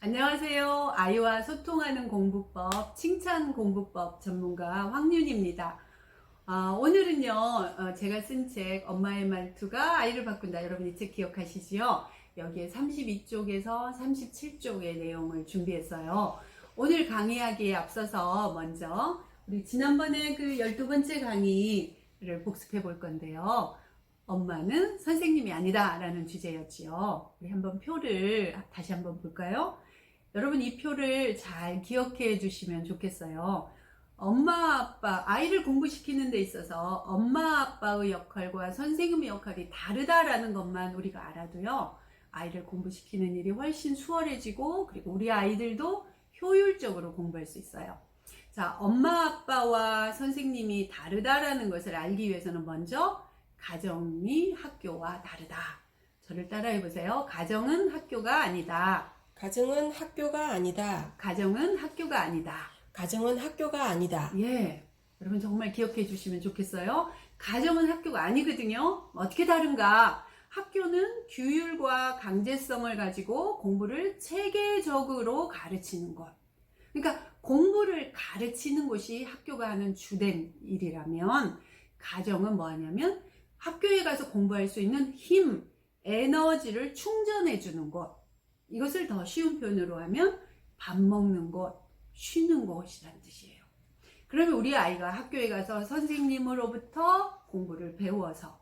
안녕하세요. 아이와 소통하는 공부법, 칭찬 공부법 전문가 황윤입니다. 오늘은요, 제가 쓴 책 엄마의 말투가 아이를 바꾼다. 여러분 이 책 기억하시지요? 여기에 32쪽에서 37쪽의 내용을 준비했어요. 오늘 강의하기에 앞서서 먼저 우리 지난번에 그 12번째 강의를 복습해 볼 건데요. 엄마는 선생님이 아니다 라는 주제였지요. 우리 한번 표를 다시 한번 볼까요? 여러분 이 표를 잘 기억해 주시면 좋겠어요. 엄마 아빠, 아이를 공부시키는 데 있어서 엄마 아빠의 역할과 선생님의 역할이 다르다라는 것만 우리가 알아도요, 아이를 공부시키는 일이 훨씬 수월해지고, 그리고 우리 아이들도 효율적으로 공부할 수 있어요. 자, 엄마 아빠와 선생님이 다르다라는 것을 알기 위해서는 먼저 가정이 학교와 다르다. 저를 따라해 보세요. 가정은 학교가 아니다. 가정은 학교가 아니다. 가정은 학교가 아니다. 가정은 학교가 아니다. 예. 여러분 정말 기억해 주시면 좋겠어요. 가정은 학교가 아니거든요. 어떻게 다른가? 학교는 규율과 강제성을 가지고 공부를 체계적으로 가르치는 것. 그러니까 공부를 가르치는 곳이 학교가 하는 주된 일이라면, 가정은 뭐 하냐면 학교에 가서 공부할 수 있는 힘, 에너지를 충전해 주는 곳. 이것을 더 쉬운 표현으로 하면 밥 먹는 곳, 쉬는 곳이라는 뜻이에요. 그러면 우리 아이가 학교에 가서 선생님으로부터 공부를 배워서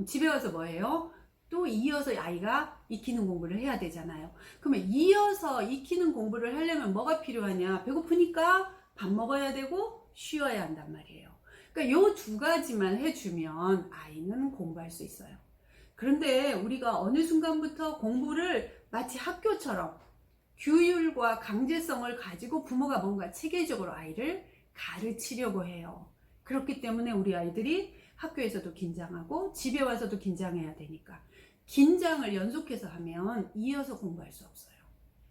집에 와서 뭐 해요? 또 이어서 아이가 익히는 공부를 해야 되잖아요. 그러면 이어서 익히는 공부를 하려면 뭐가 필요하냐? 배고프니까 밥 먹어야 되고 쉬어야 한단 말이에요. 그러니까 요 두 가지만 해주면 아이는 공부할 수 있어요. 그런데 우리가 어느 순간부터 공부를 마치 학교처럼 규율과 강제성을 가지고 부모가 뭔가 체계적으로 아이를 가르치려고 해요. 그렇기 때문에 우리 아이들이 학교에서도 긴장하고 집에 와서도 긴장해야 되니까 긴장을 연속해서 하면 이어서 공부할 수 없어요.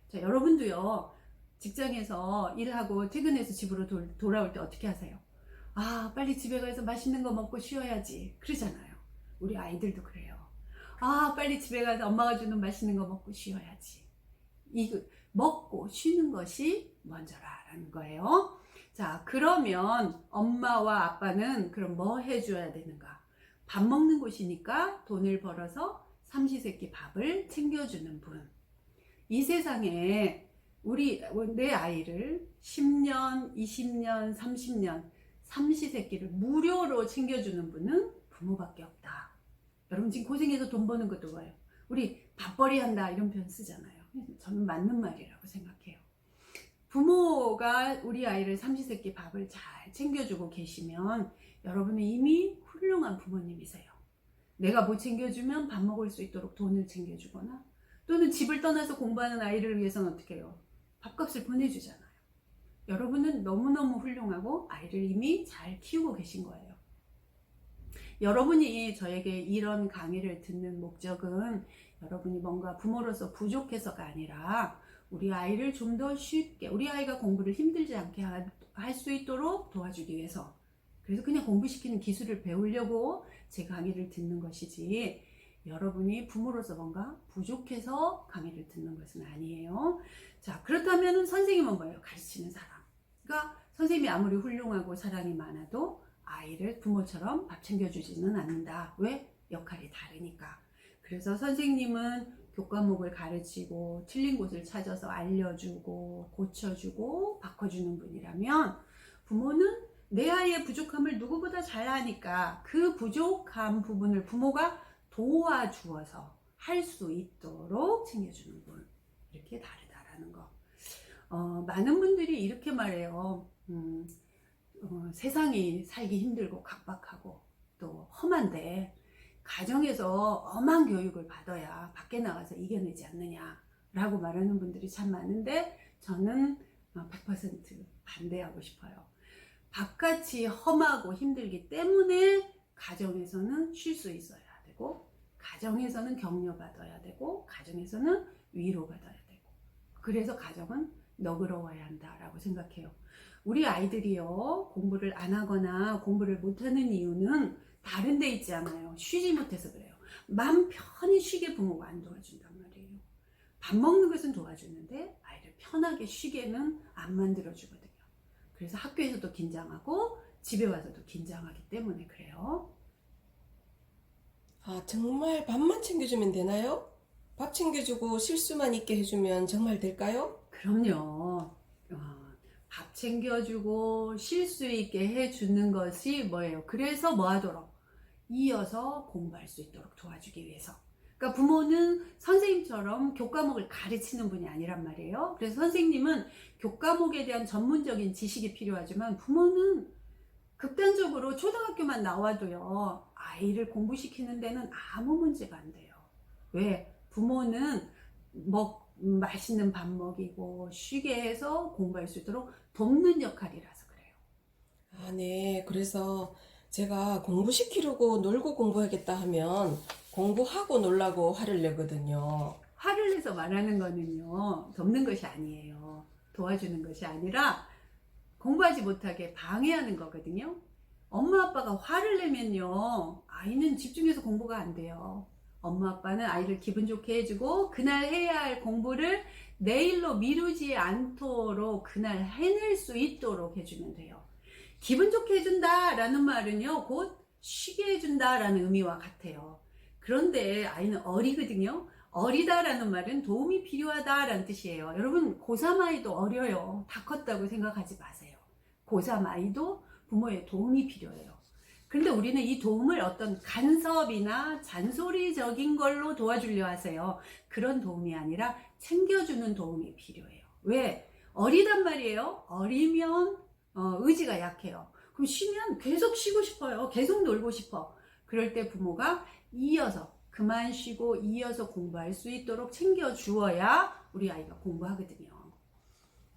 자, 여러분도요, 직장에서 일하고 퇴근해서 집으로 돌아올 때 어떻게 하세요? 아, 빨리 집에 가서 맛있는 거 먹고 쉬어야지. 그러잖아요. 우리 아이들도 그래요. 아, 빨리 집에 가서 엄마가 주는 맛있는 거 먹고 쉬어야지. 이거 먹고 쉬는 것이 먼저라는 거예요. 자, 그러면 엄마와 아빠는 그럼 뭐 해줘야 되는가? 밥 먹는 곳이니까 돈을 벌어서 삼시세끼 밥을 챙겨주는 분. 이 세상에 내 아이를 10년, 20년, 30년 삼시세끼를 무료로 챙겨주는 분은 부모밖에 없다. 여러분 지금 고생해서 돈 버는 것도 뭐예요? 우리 밥벌이 한다 이런 표현 쓰잖아요. 저는 맞는 말이라고 생각해요. 부모가 우리 아이를 삼시세끼 밥을 잘 챙겨주고 계시면 여러분은 이미 훌륭한 부모님이세요. 내가 못 챙겨주면 밥 먹을 수 있도록 돈을 챙겨주거나, 또는 집을 떠나서 공부하는 아이를 위해서는 어떻게 해요? 밥값을 보내주잖아요. 여러분은 너무너무 훌륭하고 아이를 이미 잘 키우고 계신 거예요. 여러분이 저에게 이런 강의를 듣는 목적은 여러분이 뭔가 부모로서 부족해서가 아니라 우리 아이를 좀 더 쉽게, 우리 아이가 공부를 힘들지 않게 할 수 있도록 도와주기 위해서, 그래서 그냥 공부시키는 기술을 배우려고 제 강의를 듣는 것이지, 여러분이 부모로서 뭔가 부족해서 강의를 듣는 것은 아니에요. 자, 그렇다면 선생님은 뭐예요? 가르치는 사람. 그러니까 선생님이 아무리 훌륭하고 사랑이 많아도 아이를 부모처럼 밥 챙겨주지는 않는다. 왜? 역할이 다르니까. 그래서 선생님은 교과목을 가르치고 틀린 곳을 찾아서 알려주고 고쳐주고 바꿔주는 분이라면, 부모는 내 아이의 부족함을 누구보다 잘 아니까 그 부족한 부분을 부모가 도와주어서 할 수 있도록 챙겨주는 분. 이렇게 다르다라는 거. 많은 분들이 이렇게 말해요. 세상이 살기 힘들고 각박하고 또 험한데 가정에서 엄한 교육을 받아야 밖에 나가서 이겨내지 않느냐 라고 말하는 분들이 참 많은데, 저는 100% 반대하고 싶어요. 바깥이 험하고 힘들기 때문에 가정에서는 쉴 수 있어야 되고, 가정에서는 격려받아야 되고, 가정에서는 위로받아야 되고, 그래서 가정은 너그러워야 한다라고 생각해요. 우리 아이들이요, 공부를 안 하거나 공부를 못하는 이유는 다른 데 있지 않아요. 쉬지 못해서 그래요. 맘 편히 쉬게 부모가 안 도와준단 말이에요. 밥 먹는 것은 도와주는데 아이를 편하게 쉬게는 안 만들어주거든요. 그래서 학교에서도 긴장하고 집에 와서도 긴장하기 때문에 그래요. 아, 정말 밥만 챙겨주면 되나요? 밥 챙겨주고 실수만 있게 해주면 정말 될까요? 그럼요. 밥 챙겨주고 실수 있게 해주는 것이 뭐예요? 그래서 뭐 하도록? 이어서 공부할 수 있도록 도와주기 위해서. 그러니까 부모는 선생님처럼 교과목을 가르치는 분이 아니란 말이에요. 그래서 선생님은 교과목에 대한 전문적인 지식이 필요하지만 부모는 극단적으로 초등학교만 나와도요, 아이를 공부시키는 데는 아무 문제가 안 돼요. 왜? 부모는 맛있는 밥 먹이고 쉬게 해서 공부할 수 있도록 돕는 역할이라서 그래요. 아, 네. 그래서 제가 공부시키려고 놀고 공부하겠다 하면 공부하고 놀라고 화를 내거든요. 화를 내서 말하는 거는요, 돕는 것이 아니에요. 도와주는 것이 아니라 공부하지 못하게 방해하는 거거든요. 엄마 아빠가 화를 내면요, 아이는 집중해서 공부가 안 돼요. 엄마 아빠는 아이를 기분 좋게 해주고 그날 해야 할 공부를 내일로 미루지 않도록 그날 해낼 수 있도록 해주면 돼요. 기분 좋게 해준다 라는 말은요, 곧 쉬게 해준다 라는 의미와 같아요. 그런데 아이는 어리거든요. 어리다 라는 말은 도움이 필요하다 라는 뜻이에요. 여러분, 고3 아이도 어려요. 다 컸다고 생각하지 마세요. 고3 아이도 부모의 도움이 필요해요. 그런데 우리는 이 도움을 어떤 간섭이나 잔소리적인 걸로 도와주려 하세요. 그런 도움이 아니라 챙겨주는 도움이 필요해요. 왜? 어리단 말이에요. 어리면 의지가 약해요. 그럼 쉬면 계속 쉬고 싶어요. 계속 놀고 싶어. 그럴 때 부모가 이어서 그만 쉬고 이어서 공부할 수 있도록 챙겨주어야 우리 아이가 공부하거든요.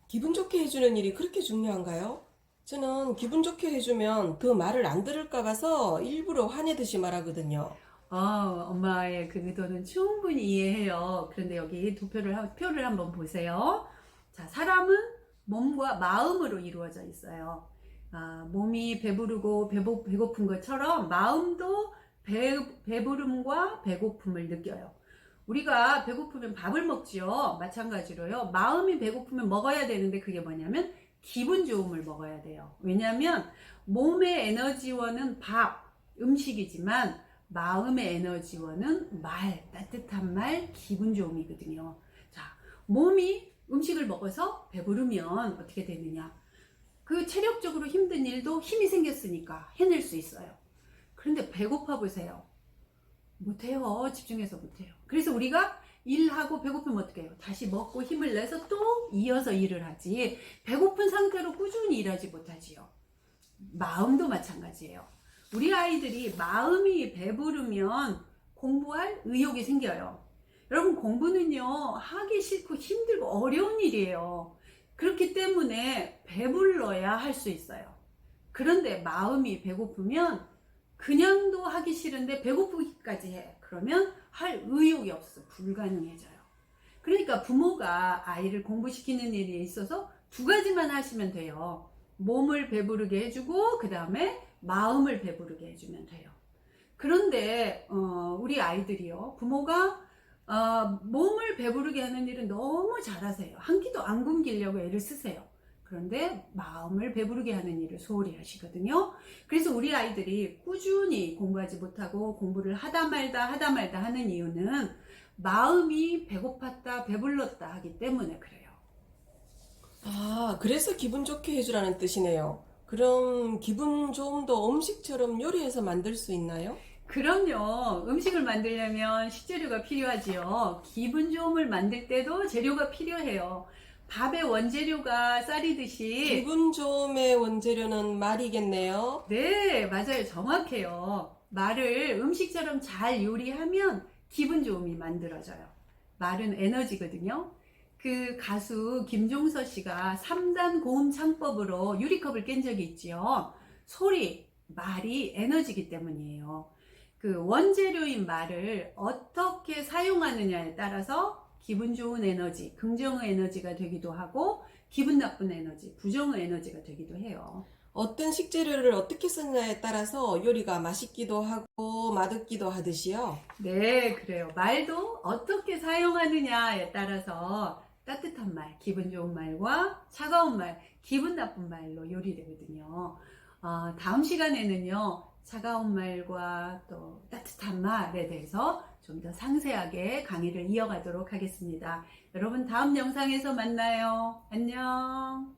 기분 좋게 해주는 일이 그렇게 중요한가요? 저는 기분 좋게 해주면 더 말을 안 들을까 봐서 일부러 화내듯이 말하거든요. 엄마의 그 의도는 충분히 이해해요. 그런데 여기 표를 한번 보세요. 자, 사람은 몸과 마음으로 이루어져 있어요. 몸이 배부르고 배고픈 것처럼 마음도 배부름과 배고픔을 느껴요. 우리가 배고프면 밥을 먹지요. 마찬가지로요. 마음이 배고프면 먹어야 되는데 그게 뭐냐면 기분 좋음을 먹어야 돼요. 왜냐하면 몸의 에너지원은 밥, 음식이지만 마음의 에너지원은 따뜻한 말, 기분 좋음이거든요. 자, 몸이 음식을 먹어서 배부르면 어떻게 되느냐? 그 체력적으로 힘든 일도 힘이 생겼으니까 해낼 수 있어요. 그런데 배고파 보세요. 못해요. 집중해서 못해요. 그래서 우리가 일하고 배고프면 어떻게 해요? 다시 먹고 힘을 내서 또 이어서 일을 하지. 배고픈 상태로 꾸준히 일하지 못하지요. 마음도 마찬가지예요. 우리 아이들이 마음이 배부르면 공부할 의욕이 생겨요. 여러분, 공부는요, 하기 싫고 힘들고 어려운 일이에요. 그렇기 때문에 배불러야 할 수 있어요. 그런데 마음이 배고프면 그냥도 하기 싫은데 배고프기까지 해. 그러면 할 의욕이 없어. 불가능해져요. 그러니까 부모가 아이를 공부시키는 일에 있어서 두 가지만 하시면 돼요. 몸을 배부르게 해주고 그 다음에 마음을 배부르게 해주면 돼요. 그런데 우리 아이들이요, 부모가 몸을 배부르게 하는 일은 너무 잘하세요. 한 끼도 안 굶기려고 애를 쓰세요. 그런데 마음을 배부르게 하는 일을 소홀히 하시거든요. 그래서 우리 아이들이 꾸준히 공부하지 못하고 공부를 하다 말다 하는 이유는 마음이 배고팠다 배불렀다 하기 때문에 그래요. 아, 그래서 기분 좋게 해주라는 뜻이네요. 그럼 기분 좋음도 음식처럼 요리해서 만들 수 있나요? 그럼요. 음식을 만들려면 식재료가 필요하지요. 기분 좋음을 만들 때도 재료가 필요해요. 밥의 원재료가 쌀이듯이. 기분 좋음의 원재료는 말이겠네요. 네, 맞아요. 정확해요. 말을 음식처럼 잘 요리하면 기분 좋음이 만들어져요. 말은 에너지거든요. 그 가수 김종서 씨가 3단 고음 창법으로 유리컵을 깬 적이 있지요. 소리, 말이 에너지이기 때문이에요. 그 원재료인 말을 어떻게 사용하느냐에 따라서 기분 좋은 에너지, 긍정의 에너지가 되기도 하고 기분 나쁜 에너지, 부정의 에너지가 되기도 해요. 어떤 식재료를 어떻게 쓰느냐에 따라서 요리가 맛있기도 하고 맛없기도 하듯이요. 네, 그래요. 말도 어떻게 사용하느냐에 따라서 따뜻한 말, 기분 좋은 말과 차가운 말, 기분 나쁜 말로 요리되거든요. 다음 시간에는요, 차가운 말과 또 따뜻한 말에 대해서 좀 더 상세하게 강의를 이어가도록 하겠습니다. 여러분 다음 영상에서 만나요. 안녕.